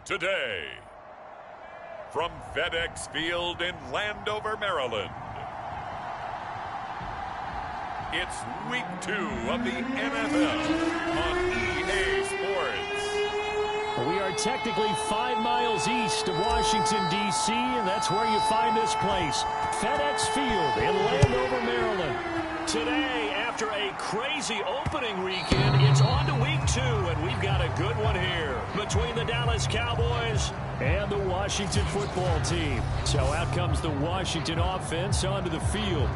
today. From FedEx Field in Landover, Maryland, it's Week 2 of the NFL on EA Sports. We are technically 5 miles east of Washington, D.C., and that's where you find this place, FedEx Field in Landover, Maryland. Today, after a crazy opening weekend, it's on to Week 2, and we've got a good one here between the Dallas Cowboys and the Washington football team. So out comes the Washington offense onto the field.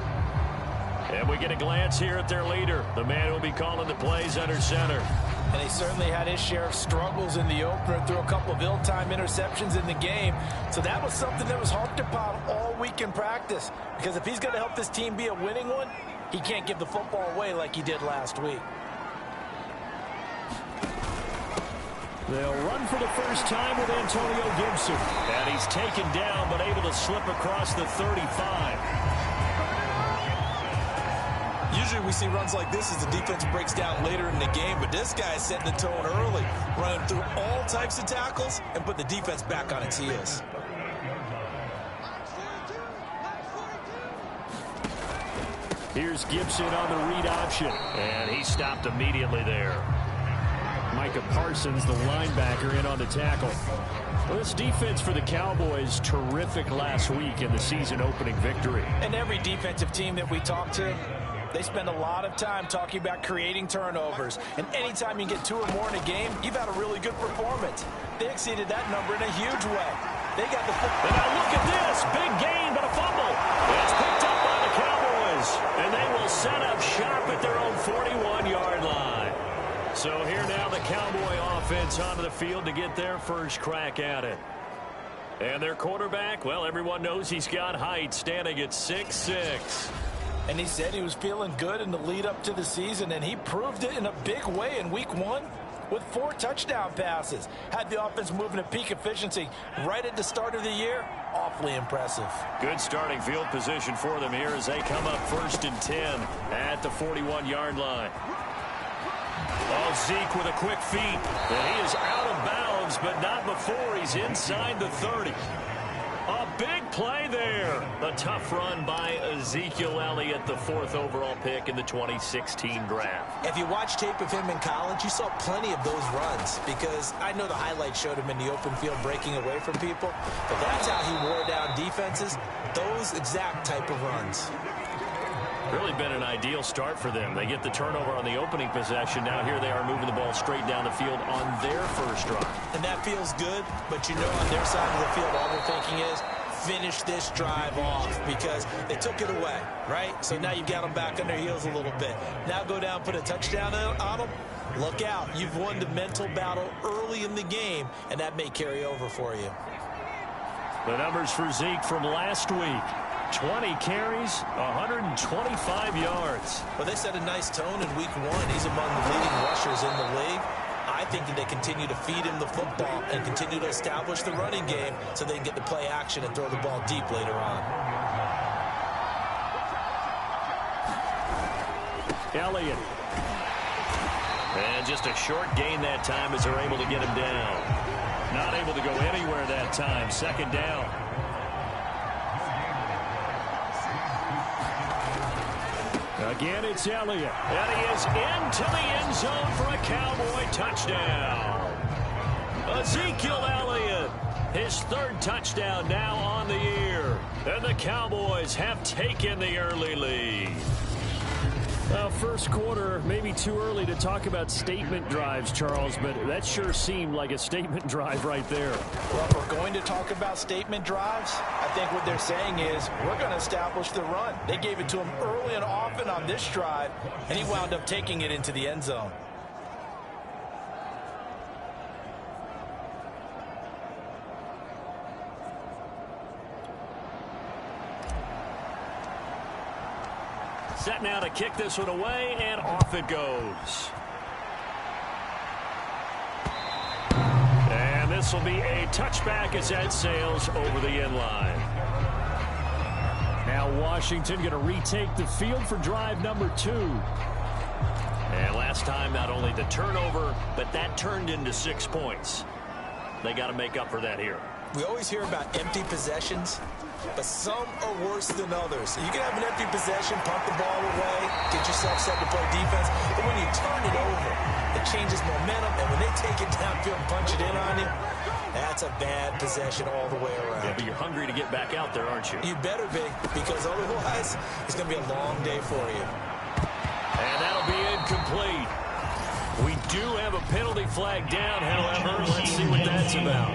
And we get a glance here at their leader, the man who will be calling the plays under center. And he certainly had his share of struggles in the opener, threw a couple of ill-timed interceptions in the game. So that was something that was harped upon all week in practice. Because if he's going to help this team be a winning one, he can't give the football away like he did last week. They'll run for the first time with Antonio Gibson. And he's taken down, but able to slip across the 35. Usually we see runs like this as the defense breaks down later in the game, but this guy is setting the tone early, running through all types of tackles and put the defense back on its heels. Here's Gibson on the read option, and he stopped immediately there. Micah Parsons, the linebacker, in on the tackle. Well, this defense for the Cowboys, terrific last week in the season-opening victory. And every defensive team that we talk to, they spend a lot of time talking about creating turnovers. And anytime you get 2 or more in a game, you've had a really good performance. They exceeded that number in a huge way. They got the football. And now look at this. Big gain, but a fumble. It's picked up by the Cowboys. And they will set up shop at their own 41-yard line. So here now the Cowboy offense onto the field to get their first crack at it. And their quarterback, well, everyone knows he's got height, standing at 6'6". And he said he was feeling good in the lead up to the season, and he proved it in a big way in Week 1 with 4 touchdown passes. Had the offense moving at peak efficiency right at the start of the year. Awfully impressive. Good starting field position for them here as they come up 1st and 10 at the 41-yard line. Oh, Zeke with a quick feed. And he is out of bounds, but not before he's inside the 30. A big play there. A tough run by Ezekiel Elliott, the 4th overall pick in the 2016 draft. If you watch tape of him in college, you saw plenty of those runs because I know the highlights showed him in the open field breaking away from people, but that's how he wore down defenses, those exact type of runs. Really been an ideal start for them. They get the turnover on the opening possession. Now here they are moving the ball straight down the field on their first drive. And that feels good, but you know on their side of the field all they're thinking is finish this drive off because they took it away, right? So now you've got them back on their heels a little bit. Now go down, put a touchdown on them. Look out. You've won the mental battle early in the game, and that may carry over for you. The numbers for Zeke from last week. 20 carries, 125 yards. Well, they set a nice tone in Week 1. He's among the leading rushers in the league. I think that they continue to feed him the football and continue to establish the running game so they can get the play action and throw the ball deep later on. Elliott. And just a short gain that time as they're able to get him down. Not able to go anywhere that time. 2nd down. Again, it's Elliott. And he is into the end zone for a Cowboy touchdown. Ezekiel Elliott, his 3rd touchdown now on the year. And the Cowboys have taken the early lead. First quarter, maybe too early to talk about statement drives, Charles, but that sure seemed like a statement drive right there. Well, if we're going to talk about statement drives, I think what they're saying is we're going to establish the run. They gave it to him early and often on this drive, and he wound up taking it into the end zone. Set now to kick this one away, and off it goes. And this will be a touchback as that sails over the end line. Now Washington going to retake the field for drive number 2. And last time, not only the turnover, but that turned into 6 points. They got to make up for that here. We always hear about empty possessions, but some are worse than others. You can have an empty possession, pump the ball away, get yourself set to play defense, but when you turn it over, it changes momentum, and when they take it downfield and punch it in on you, that's a bad possession all the way around. Yeah, but you're hungry to get back out there, aren't you? You better be, because otherwise, it's going to be a long day for you. And that'll be incomplete. We do have a penalty flag down, however. Let's see what that's about.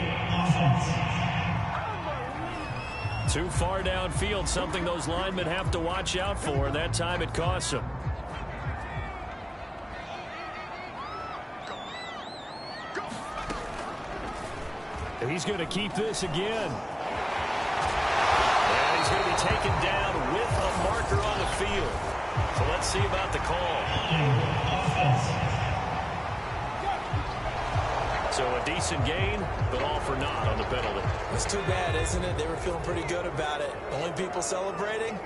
Too far downfield, something those linemen have to watch out for. That time it costs them. He's going to keep this again. And he's going to be taken down with a marker on the field. So let's see about the call. So a decent gain, but all for naught on the penalty. It's too bad, isn't it? They were feeling pretty good about it. Only people celebrating,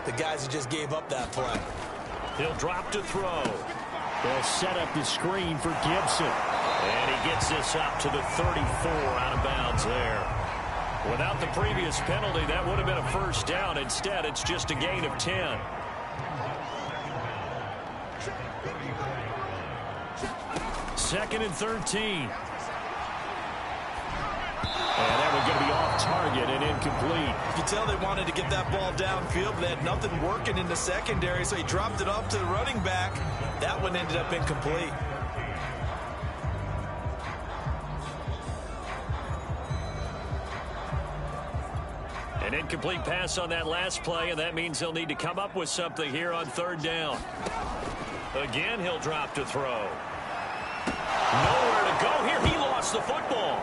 the guys who just gave up that play. He'll drop to throw. They'll set up the screen for Gibson. And he gets this up to the 34 out of bounds there. Without the previous penalty, that would have been a first down. Instead, it's just a gain of 10. Second and 13. And that was going to be off target and incomplete. You can tell they wanted to get that ball downfield, but they had nothing working in the secondary, so he dropped it off to the running back. That one ended up incomplete. An incomplete pass on that last play, and that means they'll need to come up with something here on third down. Again, he'll drop to throw. Nowhere to go here. He lost the football.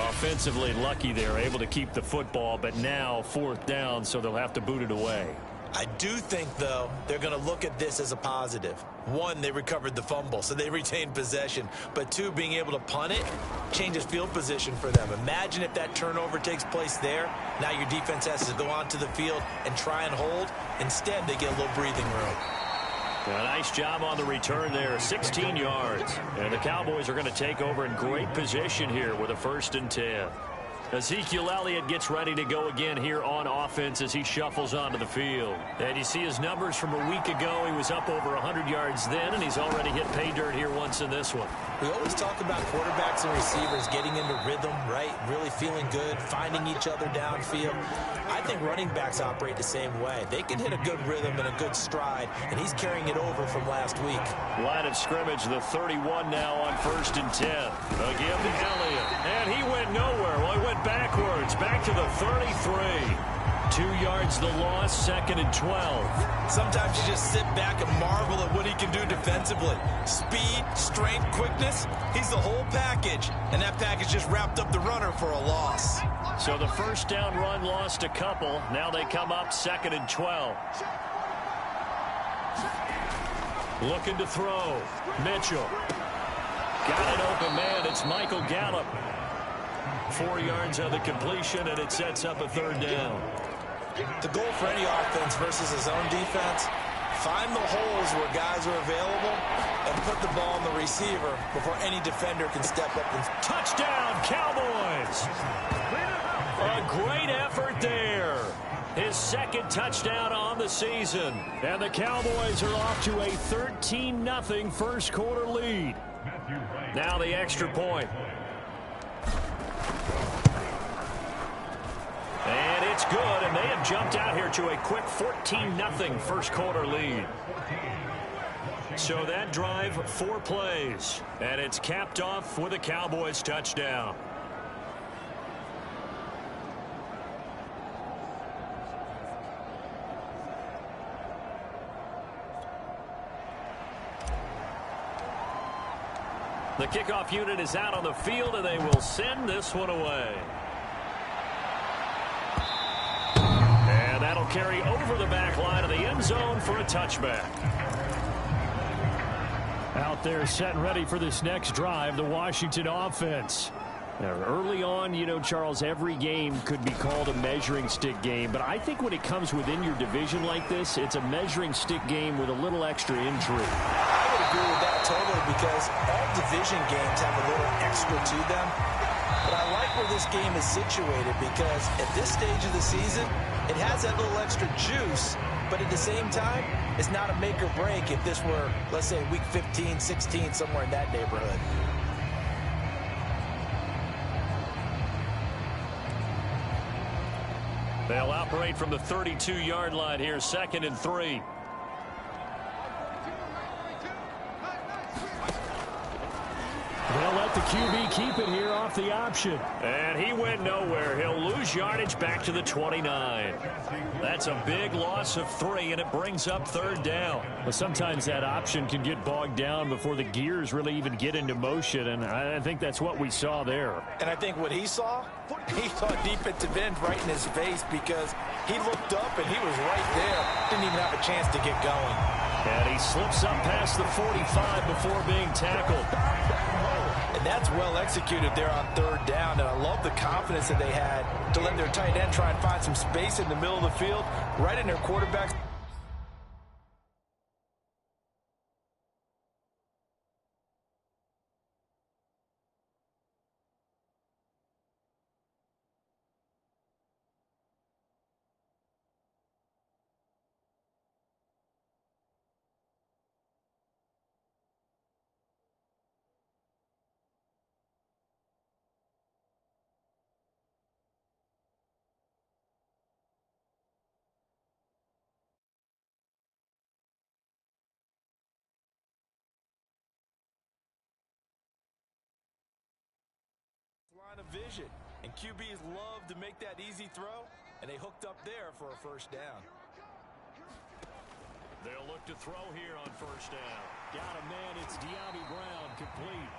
Offensively lucky they're able to keep the football, but now fourth down, so they'll have to boot it away. I do think, though, they're going to look at this as a positive. One, they recovered the fumble, so they retained possession. But two, being able to punt it changes field position for them. Imagine if that turnover takes place there. Now your defense has to go onto the field and try and hold. Instead, they get a little breathing room. A nice job on the return there, 16 yards. And the Cowboys are going to take over in great position here with a 1st and 10. Ezekiel Elliott gets ready to go again here on offense as he shuffles onto the field. And you see his numbers from a week ago. He was up over 100 yards then, and he's already hit pay dirt here once in this one. We always talk about quarterbacks and receivers getting into rhythm, right? Really feeling good, finding each other downfield. I think running backs operate the same way. They can hit a good rhythm and a good stride, and he's carrying it over from last week. Line of scrimmage, the 31 now on 1st and 10. Again to Elliott, and he went nowhere. Well, he went backwards, back to the 33. 2 yards the loss, 2nd and 12. Sometimes you just sit back and marvel at what he can do defensively. Speed, strength, quickness, he's the whole package. And that package just wrapped up the runner for a loss. So the first down run lost a couple. Now they come up 2nd and 12. Looking to throw. Mitchell. Got an open man. It's Michael Gallup. 4 yards on the completion, and it sets up a 3rd down. The goal for any offense versus his own defense, find the holes where guys are available and put the ball on the receiver before any defender can step up and... Touchdown, Cowboys! A great effort there. His 2nd touchdown on the season. And the Cowboys are off to a 13-0 first quarter lead. Now the extra point. And it's good, and they have jumped out here to a quick 14-0 first quarter lead. So that drive, 4 plays, and it's capped off with a Cowboys touchdown. The kickoff unit is out on the field, and they will send this one away. And that'll carry over the back line of the end zone for a touchback. Out there set and ready for this next drive, the Washington offense. Early on, you know, Charles, every game could be called a measuring stick game. But I think when it comes within your division like this, it's a measuring stick game with a little extra intrigue. I would agree with that totally because all division games have a little extra to them. But I like where this game is situated because at this stage of the season, it has that little extra juice. But at the same time, it's not a make or break if this were, let's say, week 15, 16, somewhere in that neighborhood. They'll operate from the 32-yard line here, 2nd and 3. They'll let the QB keep it here off the option. And he went nowhere. He'll lose yardage back to the 29. That's a big loss of 3, and it brings up 3rd down. But sometimes that option can get bogged down before the gears really even get into motion, and I think that's what we saw there. And I think what he saw defensive end right in his face because he looked up and he was right there. Didn't even have a chance to get going. And he slips up past the 45 before being tackled. And that's well executed there on 3rd down. And I love the confidence that they had to let their tight end try and find some space in the middle of the field, right in their quarterback's. Line of vision, and QBs love to make that easy throw, and they hooked up there for a 1st down. They'll look to throw here on 1st down. Got a man, it's De'Ami Brown, complete.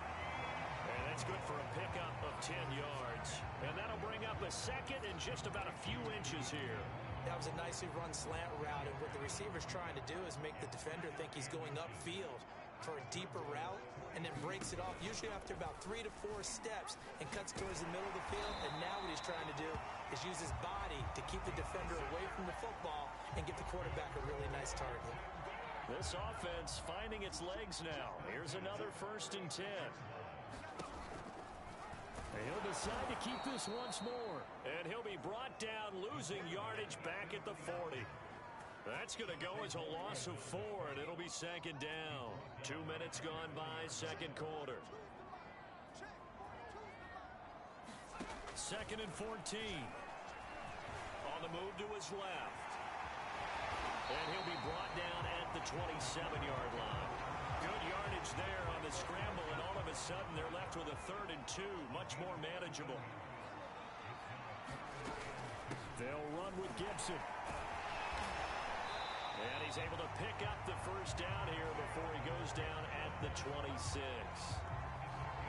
And that's good for a pickup of 10 yards. And that'll bring up a 2nd and just about a few inches here. That was a nicely run slant route, and what the receiver's trying to do is make the defender think he's going upfield for a deeper route, and then breaks it off, usually after about 3 to 4 steps, and cuts towards the middle of the field. And now what he's trying to do is use his body to keep the defender away from the football and give the quarterback a really nice target. This offense finding its legs now. Here's another 1st and 10. He'll decide to keep this once more. And he'll be brought down, losing yardage back at the 40. That's going to go as a loss of 4, and it'll be 2nd down. 2 minutes gone by, 2nd quarter. 2nd and 14. On the move to his left. And he'll be brought down at the 27-yard line. Good yardage there on the scramble, and all of a sudden they're left with a 3rd and 2, much more manageable. They'll run with Gibson. And he's able to pick up the 1st down here before he goes down at the 26.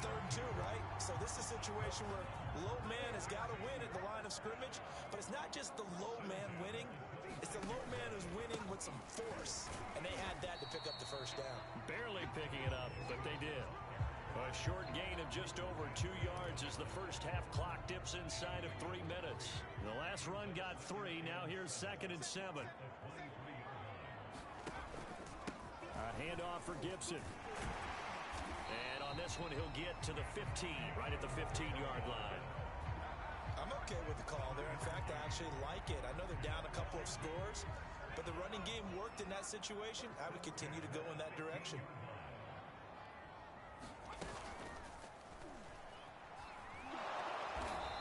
3rd and 2, right? So this is a situation where low man has got to win at the line of scrimmage, but it's not just the low man winning. It's the low man who's winning with some force, and they had that to pick up the 1st down. Barely picking it up, but they did. A short gain of just over 2 yards as the first half clock dips inside of 3 minutes. The last run got 3. Now here's 2nd and 7. A handoff for Gibson. And on this one, he'll get to the 15, right at the 15-yard line. I'm okay with the call there. In fact, I actually like it. I know they're down a couple of scores, but the running game worked in that situation. I would continue to go in that direction.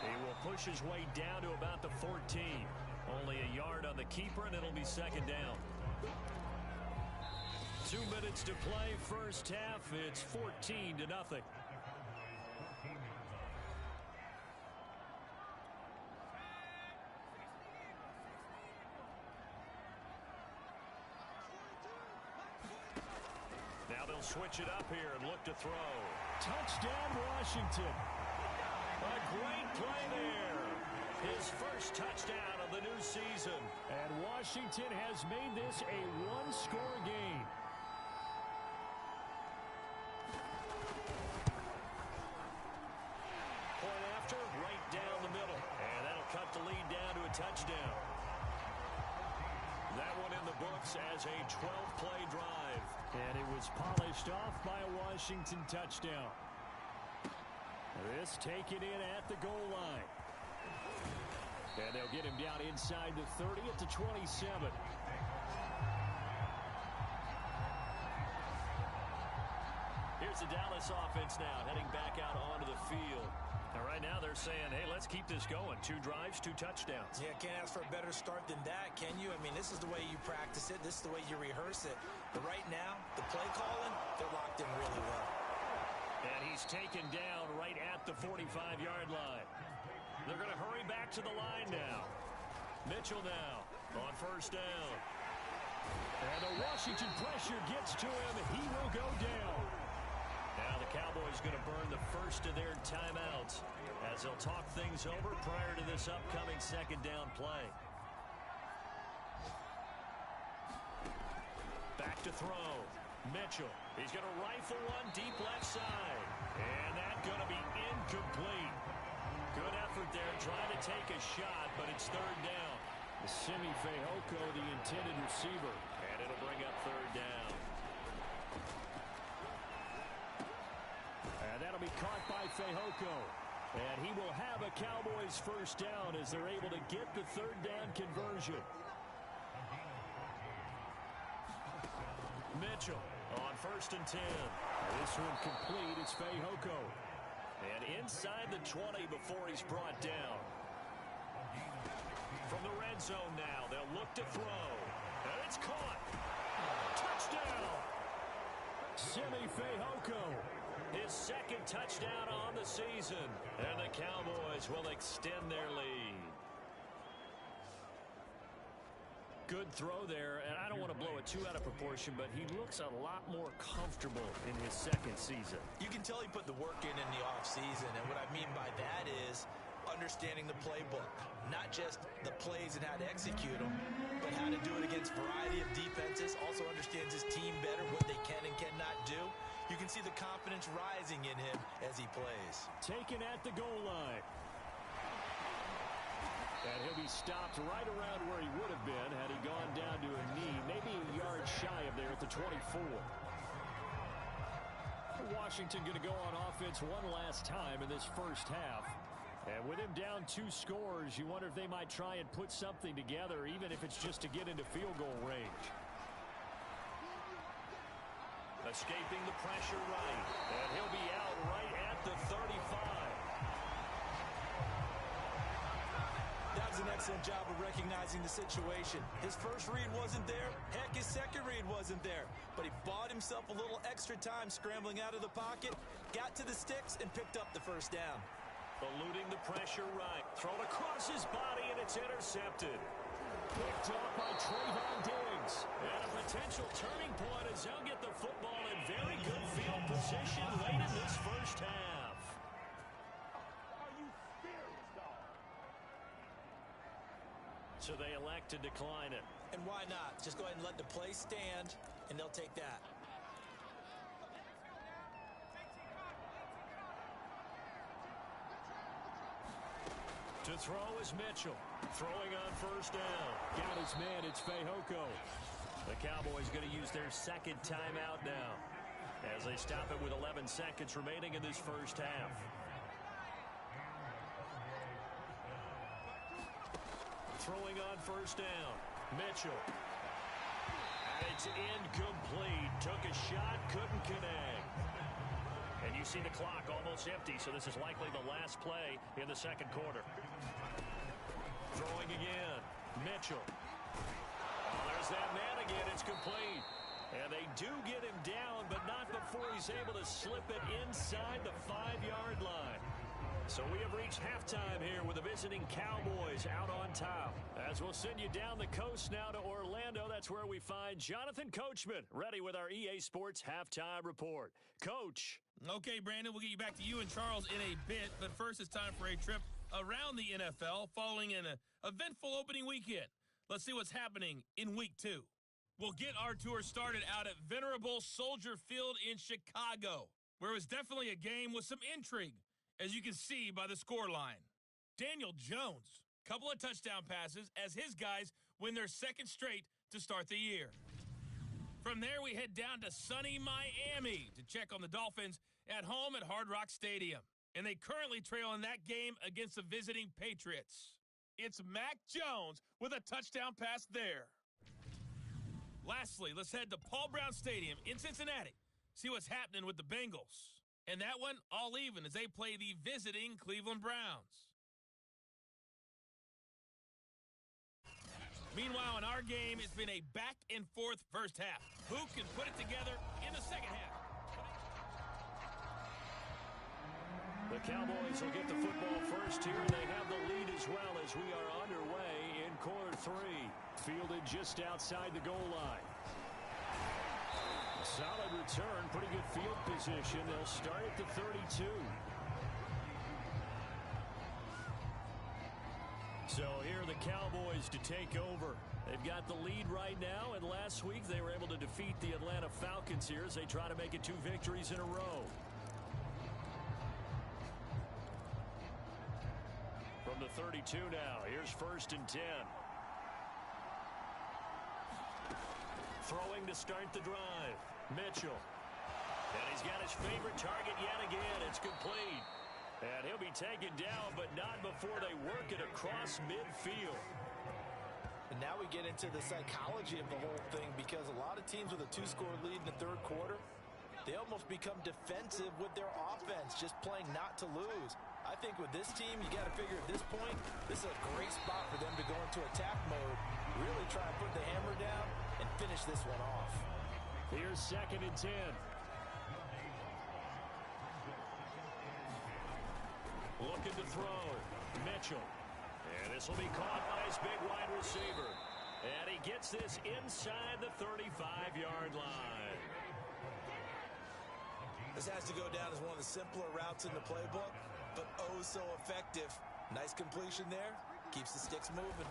He will push his way down to about the 14. Only a yard on the keeper, and it'll be 2nd down. 2 minutes to play, first half. It's 14-0. Now they'll switch it up here and look to throw. Touchdown, Washington. A great play there. His first touchdown of the new season. And Washington has made this a one-score game. Point as a 12-play drive. And it was polished off by a Washington touchdown. This taken in at the goal line. And they'll get him down inside the 30 at the 27. Here's the Dallas offense now heading back out onto the field. And right now they're saying, hey, let's keep this going. 2 drives, 2 touchdowns. Yeah, can't ask for a better start than that, can you? I mean, this is the way you practice it. This is the way you rehearse it. But right now, the play calling, they're locked in really well. And he's taken down right at the 45-yard line. They're going to hurry back to the line now. Mitchell now on first down. And the Washington pressure gets to him. He will go down. Now the Cowboys going to burn the first of their timeouts as they'll talk things over prior to this upcoming second down play. Back to throw. Mitchell. He's going to rifle one deep left side. And that's going to be incomplete. Good effort there trying to take a shot, but it's third down. Simi Fehoko, the intended receiver. And it'll bring up third down. And that'll be caught by Fehoko. And he will have a Cowboys first down as they're able to get the third down conversion. Mitchell on first and 10. This one complete. It's Fehoko. And inside the 20 before he's brought down. From the red zone now, they'll look to throw. And it's caught. Touchdown! Simi Fehoko. His second touchdown on the season. And the Cowboys will extend their lead. Good throw there, and I don't want to blow it too out of proportion, but he looks a lot more comfortable in his second season. You can tell he put the work in the offseason, and what I mean by that is understanding the playbook. Not just the plays and how to execute them, but how to do it against a variety of defenses. Also understands his team better, what they can and cannot do. You can see the confidence rising in him as he plays. Taken at the goal line. And he'll be stopped right around where he would have been had he gone down to a knee, maybe a yard shy of there at the 24. Washington going to go on offense one last time in this first half. And with him down 2 scores, you wonder if they might try and put something together, even if it's just to get into field goal range. Escaping the pressure right. And he'll be out right at the 35. That was an excellent job of recognizing the situation. His first read wasn't there. Heck, his second read wasn't there. But he bought himself a little extra time scrambling out of the pocket, got to the sticks, and picked up the first down. Eluding the pressure right. Thrown across his body, and it's intercepted. Picked up by Trayvon Diggs. And a potential turning point as they'll get the football in very good field position late in this first half. So they elect to decline it. And why not? Just go ahead and let the play stand, and they'll take that. To throw is Mitchell. Throwing on first down. Got his man, it's Fehoko. The Cowboys going to use their second timeout now as they stop it with 11 seconds remaining in this first half. Throwing on first down. Mitchell. And it's incomplete. Took a shot, couldn't connect. And you see the clock almost empty, so this is likely the last play in the second quarter. Throwing again. Mitchell. Oh, there's that man again. It's complete. And they do get him down, but not before he's able to slip it inside the 5-yard line. So we have reached halftime here with the visiting Cowboys out on top. As we'll send you down the coast now to Orlando, that's where we find Jonathan Coachman, ready with our EA Sports Halftime Report. Coach. Okay, Brandon, we'll get you back to you and Charles in a bit, but first it's time for a trip around the NFL following an eventful opening weekend. Let's see what's happening in Week 2. We'll get our tour started out at venerable Soldier Field in Chicago, where it was definitely a game with some intrigue, as you can see by the score line. Daniel Jones, couple of touchdown passes as his guys win their second straight to start the year. From there, we head down to sunny Miami to check on the Dolphins at home at Hard Rock Stadium. And they currently trail in that game against the visiting Patriots. It's Mac Jones with a touchdown pass there. Lastly, let's head to Paul Brown Stadium in Cincinnati. See what's happening with the Bengals. And that one, all even as they play the visiting Cleveland Browns. Meanwhile, in our game, it's been a back-and-forth first half. Who can put it together in the second half? The Cowboys will get the football first here. They have the lead as well as we are underway in quarter three. Fielded just outside the goal line. Solid return, pretty good field position. They'll start at the 32. So here are the Cowboys to take over. They've got the lead right now, and last week they were able to defeat the Atlanta Falcons here as they try to make it 2 victories in a row. From the 32 now, here's 1st and 10. Throwing to start the drive, Mitchell. And he's got his favorite target yet again. It's complete. And he'll be taken down, but not before they work it across midfield. And now we get into the psychology of the whole thing, because a lot of teams with a 2-score lead in the third quarter, they almost become defensive with their offense, just playing not to lose. I think with this team, you got to figure at this point, this is a great spot for them to go into attack mode, really try and put the hammer down and finish this one off. Here's 2nd and 10. Looking to throw. Mitchell. And this will be caught by his big wide receiver. And he gets this inside the 35-yard line. This has to go down as one of the simpler routes in the playbook, but oh so effective. Nice completion there. Keeps the sticks moving.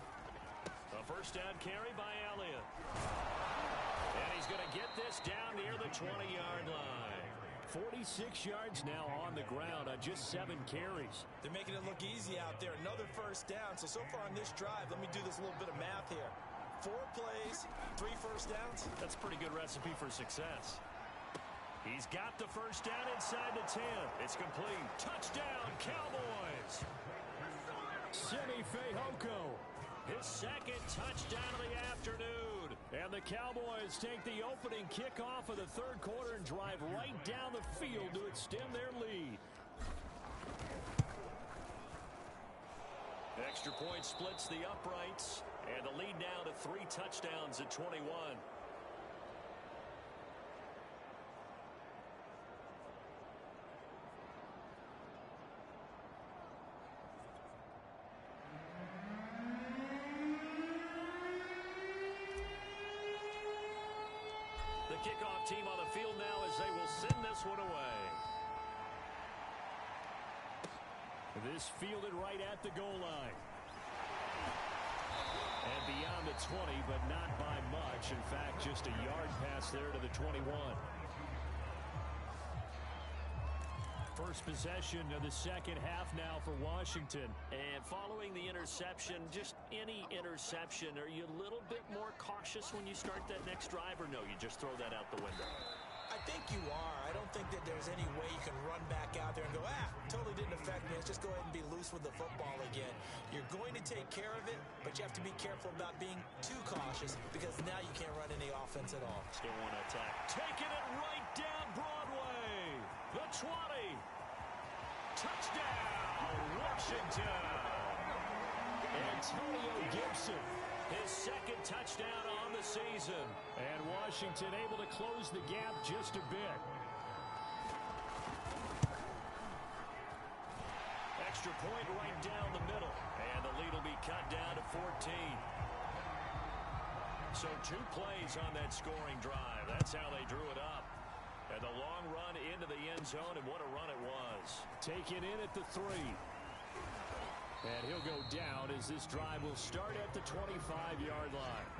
A first down carry by Elliott. And he's going to get this down near the 20-yard line. 46 yards now on the ground on just 7 carries. They're making it look easy out there. Another first down. So far on this drive, let me do this little bit of math here. 4 plays, 3 first downs. That's a pretty good recipe for success. He's got the first down inside the 10. It's complete. Touchdown, Cowboys. Simi Fehoko, his 2nd touchdown of the afternoon. And the Cowboys take the opening kickoff of the third quarter and drive right down the field to extend their lead. Extra point splits the uprights, and the lead now to 3 touchdowns at 21. The kickoff team on the field now as they will send this one away. This fielded right at the goal line. And beyond the 20, but not by much. In fact, just a yard pass there to the 21. First possession of the second half now for Washington. And following the interception, just any interception, are you a little bit more cautious when you start that next drive, or no, you just throw that out the window? I think you are. I don't think that there's any way you can run back out there and go, totally didn't affect me. Let's just go ahead and be loose with the football again. You're going to take care of it, but you have to be careful about being too cautious, because now you can't run any offense at all. Still want to attack. Taking it right down Broadway. The 20. Touchdown, Washington. Antonio Gibson, his 2nd touchdown on the season. And Washington able to close the gap just a bit. Extra point right down the middle. And the lead will be cut down to 14. So 2 plays on that scoring drive. That's how they drew it up. And the long run into the end zone, and what a run it was. Taken in at the 3. And he'll go down as this drive will start at the 25-yard line.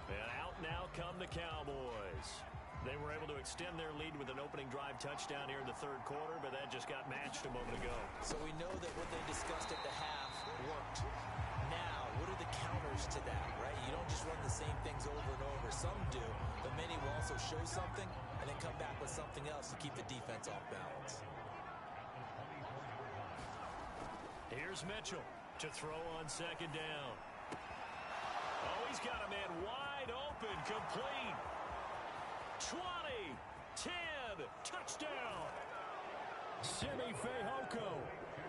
And out now come the Cowboys. They were able to extend their lead with an opening drive touchdown here in the third quarter, but that just got matched a moment ago. So we know that what they discussed at the half worked. Now, what are the counters to that, right? You don't just run the same things over and over. Some do, but many will also show something and then come back with something else to keep the defense off balance. Here's Mitchell to throw on second down. Oh, he's got a man wide open, complete. 20, 10, touchdown. Simi Fehoko,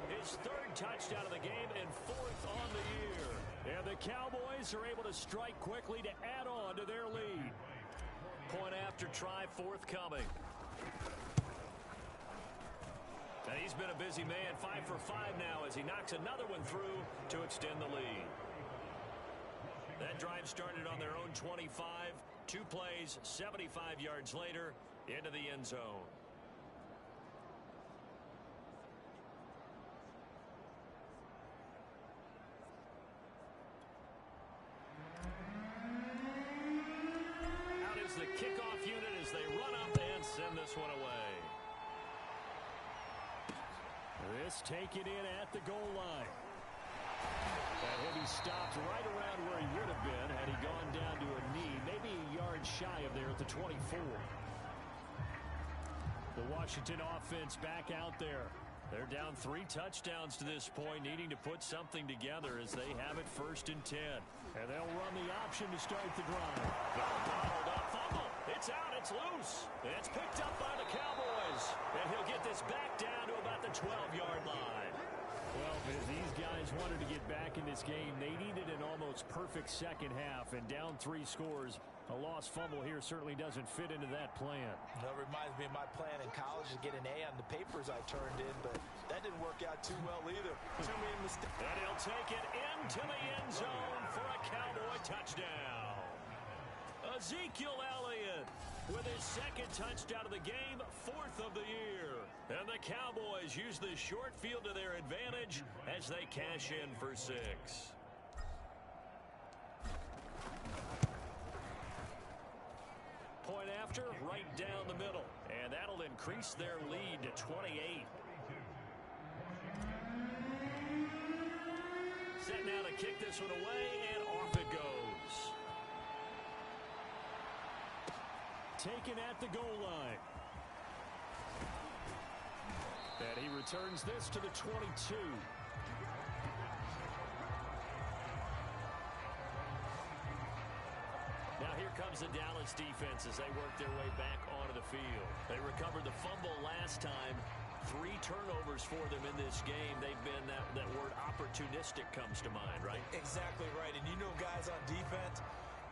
his third touchdown of the game and fourth on the year. And the Cowboys are able to strike quickly to add on to their lead. Point after try forthcoming. And he's been a busy man, 5 for 5 now as he knocks another one through to extend the lead. That drive started on their own 25. 2 plays, 75 yards later, into the end zone. Out is the kickoff unit as they run up and send this one away. This taken in at the goal line. And he stopped right around where he would have been had he gone down to a knee, maybe a yard shy of there at the 24. The Washington offense back out there. They're down 3 touchdowns to this point, needing to put something together as they have it 1st and 10. And they'll run the option to start the drive. Bottled up, fumble. It's out, it's loose. It's picked up by the Cowboys. And he'll get this back down to about the 12-yard line. Well, if these guys wanted to get back in this game, they needed an almost perfect second half. And down 3 scores, a lost fumble here certainly doesn't fit into that plan. That reminds me of my plan in college to get an A on the papers I turned in, but that didn't work out too well either. Too many mistakes. And he'll take it into the end zone for a Cowboy touchdown. Ezekiel Elliott with his 2nd touchdown of the game, 4th of the year. And the Cowboys use the short field to their advantage as they cash in for 6. Point after, right down the middle. And that'll increase their lead to 28. Set now to kick this one away, and off it goes. Taken at the goal line. And he returns this to the 22. Now here comes the Dallas defense as they work their way back onto the field. They recovered the fumble last time. 3 turnovers for them in this game. They've been, that word opportunistic comes to mind, right? Exactly right. And you know guys on defense,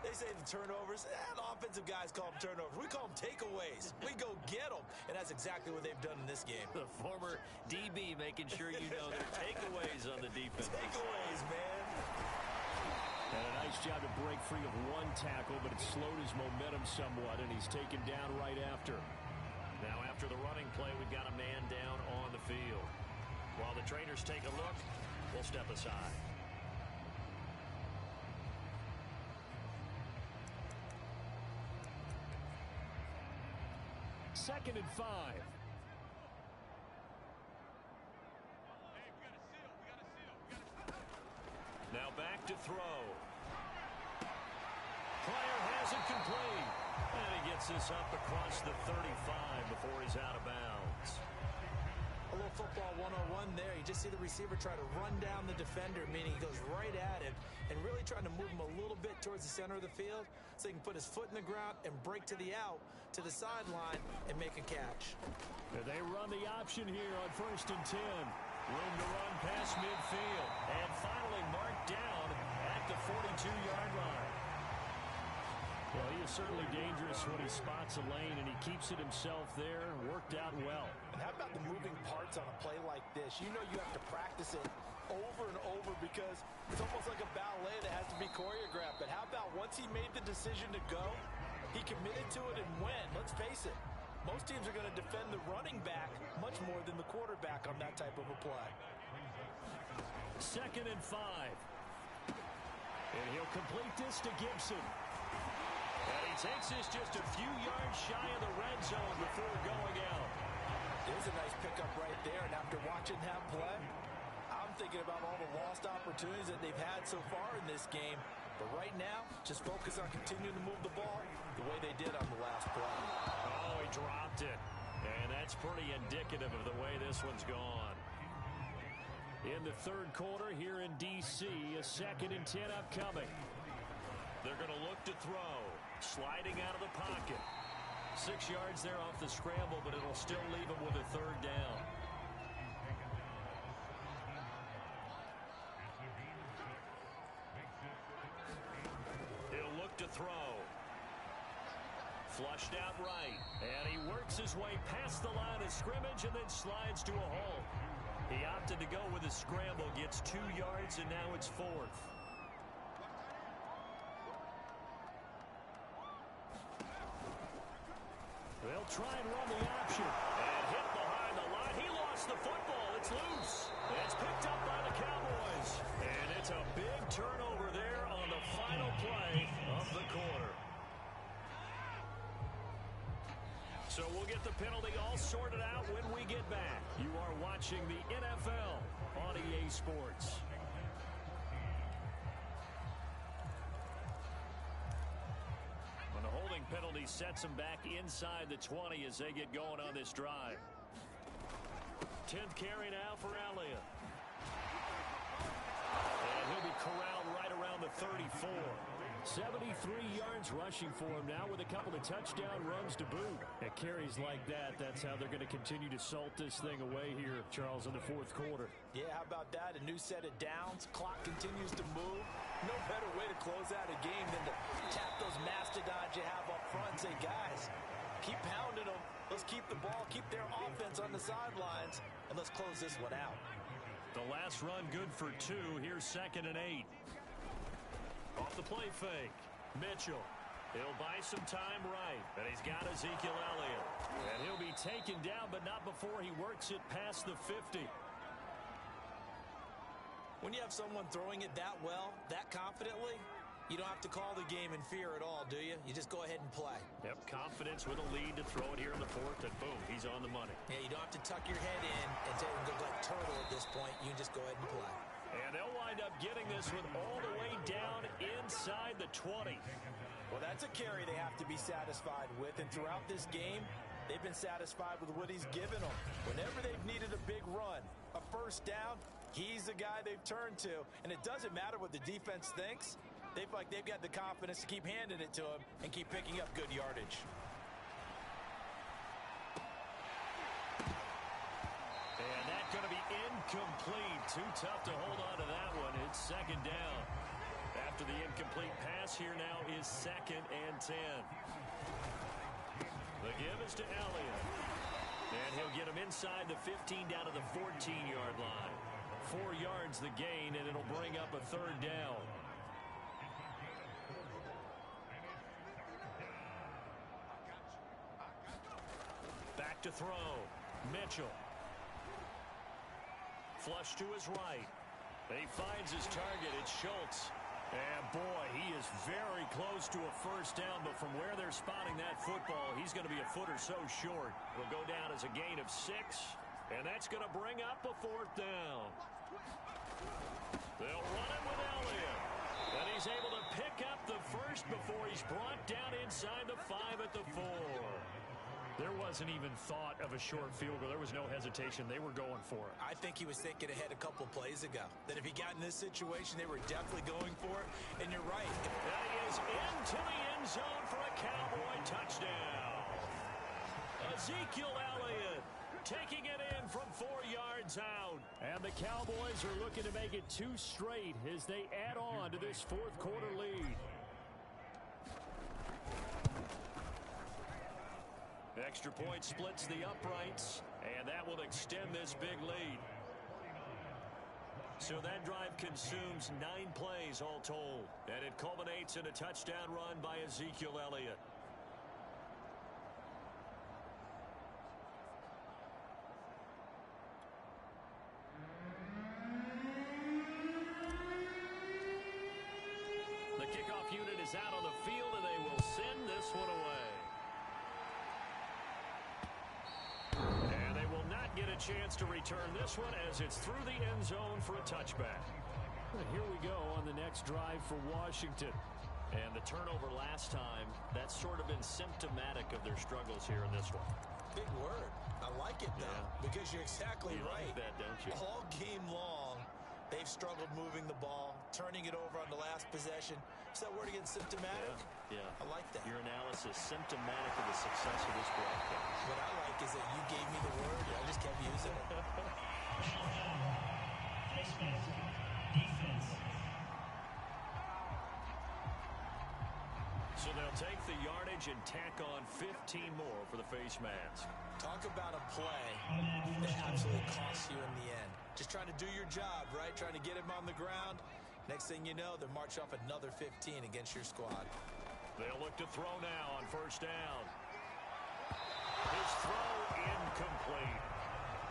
they say the turnovers, and offensive guys call them turnovers. We call them takeaways. We go get them. And that's exactly what they've done in this game. The former DB making sure you know their takeaways on the defense. Takeaways, man. And a nice job to break free of 1 tackle, but it slowed his momentum somewhat, and he's taken down right after. Now after the running play, we've got a man down on the field. While the trainers take a look, we'll step aside. Second and 5. Now back to throw. Player has it complete. And he gets this up across the 35 before he's out of bounds. A little football 101 there. You just see the receiver try to run down the defender, meaning he goes right at him and really trying to move him a little bit towards the center of the field so he can put his foot in the ground and break to the out, to the sideline, and make a catch. They run the option here on 1st and 10. Room to run past midfield. And finally marked down at the 42-yard line. Well, he is certainly dangerous when he spots a lane, and he keeps it himself there. Worked out well. And how about the moving parts on a play like this? You know you have to practice it over and over because it's almost like a ballet that has to be choreographed. But how about once he made the decision to go, he committed to it and went. Let's face it, most teams are going to defend the running back much more than the quarterback on that type of a play. Second and 5. And he'll complete this to Gibson. And he takes this just a few yards shy of the red zone before going out. There's a nice pickup right there, and after watching that play, I'm thinking about all the lost opportunities that they've had so far in this game. But right now, just focus on continuing to move the ball the way they did on the last play. Oh, he dropped it. And that's pretty indicative of the way this one's gone. In the third quarter here in D.C., a 2nd and 10 upcoming. They're going to look to throw. Sliding out of the pocket. 6 yards there off the scramble, but it'll still leave him with a 3rd down. He'll look to throw. Flushed out right. And he works his way past the line of scrimmage and then slides to a halt. He opted to go with a scramble, gets 2 yards, and now it's 4th. They'll try and run the option. And hit behind the line. He lost the football. It's loose. It's picked up by the Cowboys. And it's a big turnover there on the final play of the quarter. So we'll get the penalty all sorted out when we get back. You are watching the NFL on EA Sports. When the holding penalty sets them back inside the 20 as they get going on this drive. 10th carry now for Elliott. And he'll be corralled right around the 34. 73 yards rushing for him now with a couple of touchdown runs to boot. At carries like that, that's how they're going to continue to salt this thing away here, Charles, in the 4th quarter. Yeah, how about that? A new set of downs. Clock continues to move. No better way to close out a game than to tap those mastodons you have up front and say, guys, keep pounding them. Let's keep the ball, keep their offense on the sidelines, and let's close this one out. The last run good for 2. Here's 2nd and 8. Off the play fake. Mitchell. He'll buy some time right. And he's got Ezekiel Elliott. And he'll be taken down, but not before he works it past the 50. When you have someone throwing it that well, that confidently, you don't have to call the game in fear at all, do you? You just go ahead and play. Yep, confidence with a lead to throw it here in the 4th, and boom, he's on the money. Yeah, you don't have to tuck your head in and take a good like turtle at this point. You just go ahead and play. And they'll wind up getting this one all the way down inside the 20. Well, that's a carry they have to be satisfied with. And throughout this game, they've been satisfied with what he's given them. Whenever they've needed a big run, a 1st down, he's the guy they've turned to. And it doesn't matter what the defense thinks. They feel like they've got the confidence to keep handing it to him and keep picking up good yardage. And that's going to be incomplete. Too tough to hold on to that one. It's 2nd down. After the incomplete pass, here now is 2nd and 10. The give is to Elliott. And he'll get him inside the 15 down to the 14-yard line. 4 yards the gain, and it'll bring up a 3rd down. Back to throw. Mitchell. Flush to his right. He finds his target. It's Schultz. And boy, he is very close to a 1st down, but from where they're spotting that football, he's going to be a foot or so short. It'll go down as a gain of 6, and that's going to bring up a 4th down. They'll run it with Elliott. And he's able to pick up the 1st before he's brought down inside the 5 at the 4. There wasn't even thought of a short field goal. There was no hesitation. They were going for it. I think he was thinking ahead a couple plays ago. That if he got in this situation, they were definitely going for it. And you're right. And he is into the end zone for a Cowboy touchdown. Ezekiel Elliott taking it in from 4 yards out. And the Cowboys are looking to make it 2 straight as they add on to this 4th quarter lead. Extra point splits the uprights, and that will extend this big lead. So that drive consumes 9 plays all told, and it culminates in a touchdown run by Ezekiel Elliott. The kickoff unit is is out on the field, and they will send this one away. And they will not get a chance to return this one as it's through the end zone for a touchback. And here we go on the next drive for Washington. And the turnover last time, that's sort of been symptomatic of their struggles here in this one. Big word. I like it, though, because you're exactly right. Like that, don't you? All game long, they've struggled moving the ball, turning it over on the last possession. Is that word again, symptomatic? Yeah. I like that. Your analysis, symptomatic of the success of this broadcast. What I like is that you gave me the word, and I just kept using it. Defense. So they'll take the yardage and tack on 15 more for the face mask. Talk about a play that absolutely costs you in the end. Just trying to do your job, right? Trying to get him on the ground. Next thing you know, they march off another 15 against your squad. They'll look to throw now on first down. His throw incomplete.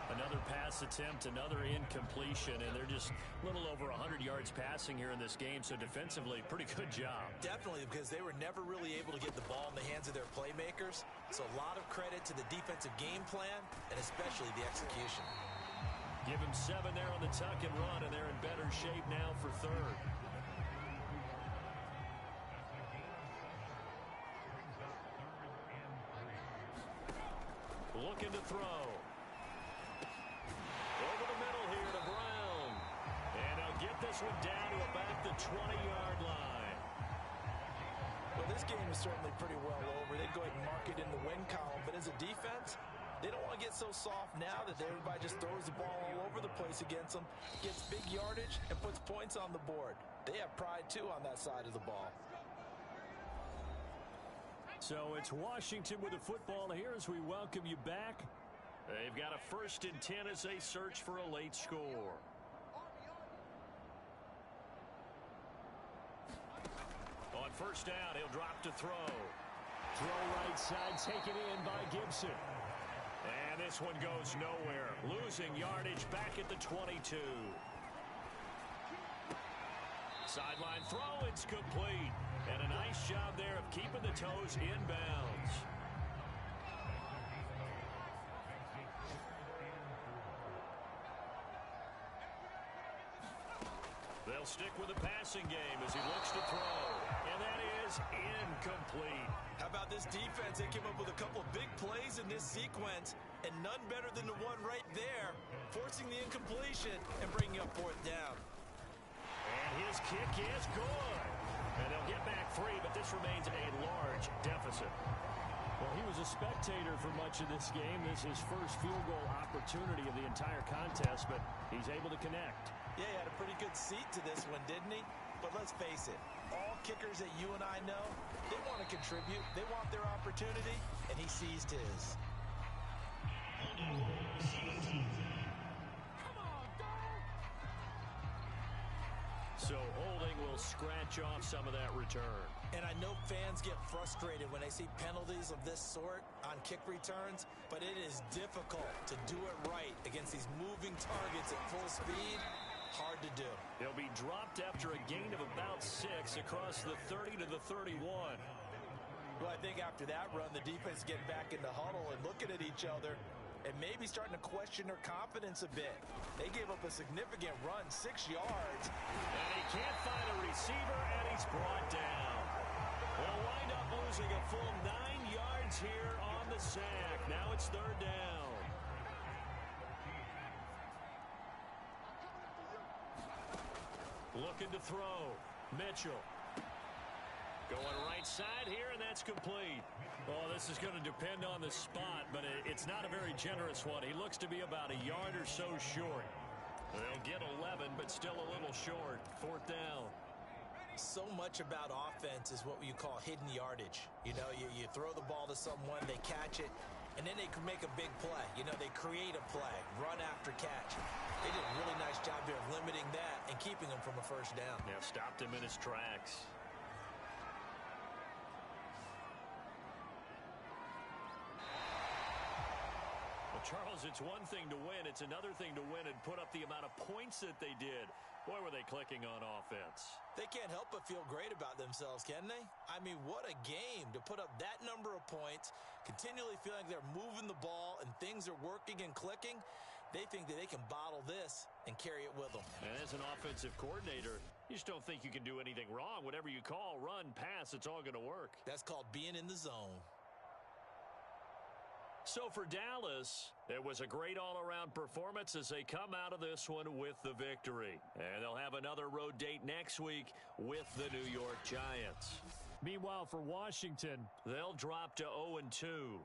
Another pass attempt, another incompletion, and they're just a little over 100 yards passing here in this game, so defensively, pretty good job. Definitely, because they were never really able to get the ball in the hands of their playmakers, so a lot of credit to the defensive game plan, and especially the execution. Give him 7 there on the tuck and run, and they're in better shape now for third. Looking to throw. Over the middle here to Brown. And he'll get this one down to about the 20-yard line. Well, this game is certainly pretty well over. They'd go ahead and mark it in the win column. But as a defense, they don't want to get so soft now that everybody just throws the ball all over the place against them, gets big yardage, and puts points on the board. They have pride, too, on that side of the ball. So it's Washington with the football here as we welcome you back. They've got a 1st and 10 as they search for a late score. On first down, he'll drop to throw. Throw right side, taken in by Gibson. And this one goes nowhere. Losing yardage back at the 22. Sideline throw, it's complete. And a nice job there of keeping the toes inbounds. They'll stick with the passing game as he looks to throw. And that is incomplete. How about this defense? They came up with a couple of big plays in this sequence, and none better than the one right there, forcing the incompletion and bringing up 4th down. And his kick is good. And they'll get back 3, but this remains a large deficit. Well, he was a spectator for much of this game. This is his first field goal opportunity of the entire contest, but he's able to connect. Yeah, he had a pretty good seat to this one, didn't he? But let's face it, all kickers that you and I know, they want to contribute. They want their opportunity, and he seized his. So holding will scratch off some of that return. And I know fans get frustrated when they see penalties of this sort on kick returns, but it is difficult to do it right against these moving targets at full speed. Hard to do. He'll be dropped after a gain of about 6 across the 30 to the 31. Well, I think after that run, the defense getting back in the huddle and looking at each other and maybe starting to question their confidence a bit. They gave up a significant run, 6 yards. And he can't find a receiver, and he's brought down. They'll wind up losing a full 9 yards here on the sack. Now it's 3rd down. Looking to throw. Mitchell. Going right side here, and that's complete. Well, this is going to depend on the spot, but it's not a very generous one. He looks to be about a yard or so short. They'll get 11, but still a little short. 4th down. So much about offense is what you call hidden yardage. You know, you throw the ball to someone, they catch it, and then they can make a big play. You know, they create a play, run after catch. They did a really nice job there of limiting that and keeping him from a 1st down. Yeah, stopped him in his tracks. Well, Charles, it's one thing to win. It's another thing to win and put up the amount of points that they did. Boy, were they clicking on offense. They can't help but feel great about themselves, can they? I mean, what a game to put up that number of points, continually feeling like they're moving the ball and things are working and clicking. They think that they can bottle this and carry it with them. And as an offensive coordinator, you just don't think you can do anything wrong. Whatever you call, run, pass, it's all going to work. That's called being in the zone. So for Dallas, it was a great all-around performance as they come out of this one with the victory. And they'll have another road date next week with the New York Giants. Meanwhile, for Washington, they'll drop to 0-2.